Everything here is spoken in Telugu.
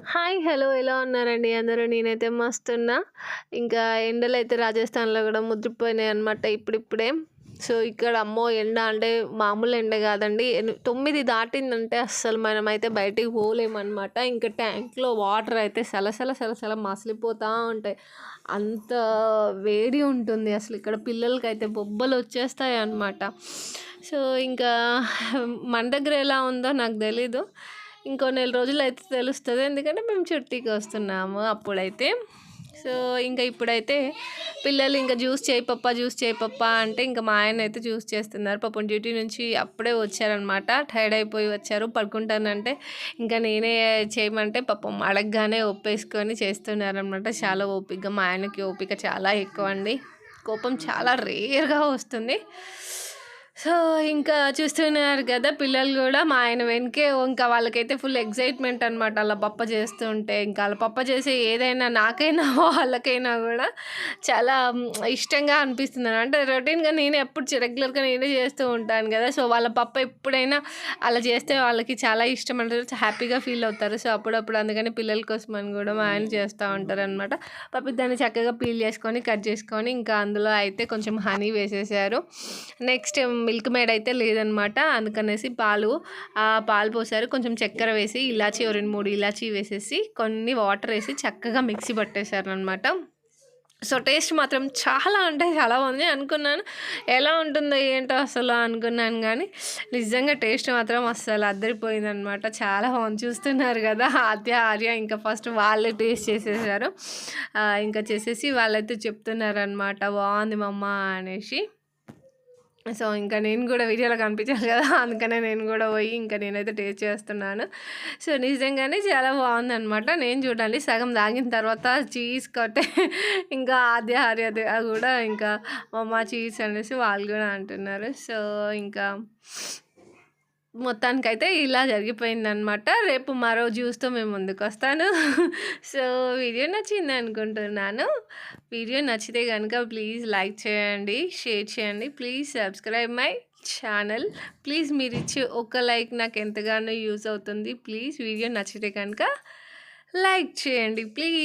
హాయ్! హలో! ఎలా ఉన్నారండి అందరూ? నేనైతే మస్తున్నా. ఇంకా ఎండలైతే రాజస్థాన్‌లో గూడా ముదిరిపోయినాయన్నమాట ఇప్పుడిప్పుడే. సో, ఇక్కడ అమ్మో! ఎండ అంటే మామూలు ఎండ గాదండి. 9 దాటిందంటే అస్సలు మనమైతే బయటికి పోలేమనమాట. ఇంకా ట్యాంక్‌లో వాటర్ అయితే సలసల సలసల మసిలిపోతా ఉంటాయి. అంత వేడి ఉంటుంది అసలు. ఇక్కడ పిల్లలకైతే బొబ్బలొచ్చేస్తాయన్నమాట. సో, ఇంకా మన దగ్గర ఎలా ఉందో నాకు తెలీదు. ఇంకో నెల రోజులైతే తెలుస్తది. ఎందుకంటే మేము చుట్టీకి వస్తున్నాము అప్పుడైతే. సో, ఇంకా ఇప్పుడైతే పిల్లలు ఇంకా జ్యూస్ చేయి పప్పా, జ్యూస్ చేయి పప్పా అంటే ఇంకా మా ఆయనైతే జ్యూస్ చేస్తున్నారు. పాపం డ్యూటీ నుంచి అప్పుడే వచ్చారనమాట. టైర్డ్ అయిపోయి వచ్చారు. పడుకుంటానంటే ఇంకా నేనే చేయమంటే పాపం అడగగానే ఒప్పేసుకొని చేస్తున్నారనమాట. చాలా ఓపికగా. మా ఆయనకి ఓపిక చాలా ఎక్కువండి. కోపం చాలా రేర్‌గా వస్తుంది. సో, ఇంకా చూస్తున్నారు కదా! పిల్లలు గూడా మా ఆయన వెనకే ఇంకా వాళ్ళకైతే ఫుల్ ఎక్సైట్‌మెంట్ అనమాట. ఆళ్ళ పప్ప చేస్తుంటే. ఇంకా ఆళ్ళ పప్ప చేసే ఏదైనా నాకైనా వాళ్ళకైనా గూడా చాలా ఇష్టంగా అనిపిస్తుంది. అంటే రొటీన్‌గా నేనే ఎప్పుడు రెగ్యులర్‌గా నేనే చేస్తూ ఉంటాను గదా! సో, వాళ్ళ పప్ప ఎప్పుడైనా అలా చేస్తే వాళ్ళకి చాలా ఇష్టం అంటారు. హ్యాపీగా ఫీల్ అవుతారు. సో, అప్పుడప్పుడు అందుకని పిల్లల కోసమని గూడా మా ఆయన చేస్తా ఉంటారనమాట. పాపం దాన్ని చక్కగా పీల్ చేసుకొని, కట్ చేసుకొని ఇంకా అందులో అయితే కొంచెం హనీ వేసేసారు. నెక్స్ట్ మిల్క్ మేడ్ అయితే లేదనమాట. అందుకనేసి పాలు పోసారు. కొంచెం చక్కెర వేసి, ఇలాచీ ఓ 2, 3 ఇలాచీ వేసేసి, కొన్ని వాటర్ వేసి చక్కగా మిక్సీ పట్టేశారనమాట. సో, టేస్ట్ మాత్రం చాలా అంటే చాలా బాగుంది. అనుకున్నాను ఎలా ఉంటుందో ఏంటో అసలు అనుకున్నాను గానీ, నిజంగా టేస్ట్ మాత్రం అస్సలు అదిరిపోయిందనమాట. చాలా బాగుంది. చూస్తున్నారు కదా! ఆద్య, ఆర్య ఇంకా ఫస్ట్ వాళ్ళే టేస్ట్ చేసేసారు. ఇంకా చేసేసి వాళ్ళైతే చెప్తున్నారనమాట బాగుంది మమ్మ అనేసి. సో, ఇంకా నేను గూడా వీడియోలో కనిపించాలి కదా! అందుకనే నేను గూడా పోయి ఇంకా నేనైతే టేస్ట్ చేస్తున్నాను. సో, నిజంగానే చాలా బాగుందనమాట. నేను చూడండి సగం తాగిన తర్వాత చీజ్ కొట్టే ఇంకా ఆద్య, ఆర్య గూడా ఇంకా మమ్మ చీజ్ అనేసి వాళ్ళు గూడా అంటున్నారు. సో, ఇంకా మొత్తానికైతే ఇలా జరిగిపోయిందనమాట. రేపు మరో జ్యూస్‌తో మేము ముందుకొస్తాను. సో, వీడియో నచ్చింది అనుకుంటున్నాను. వీడియో నచ్చితే గనుక ప్లీజ్ లైక్ చేయండి, షేర్ చేయండి. Please subscribe my channel. Please మీరిచ్చే ఒక లైక్ నాకు ఎంతగానో యూజ్ అవుతుంది. ప్లీజ్ వీడియో నచ్చితే కనుక లైక్ చేయండి ప్లీజ్.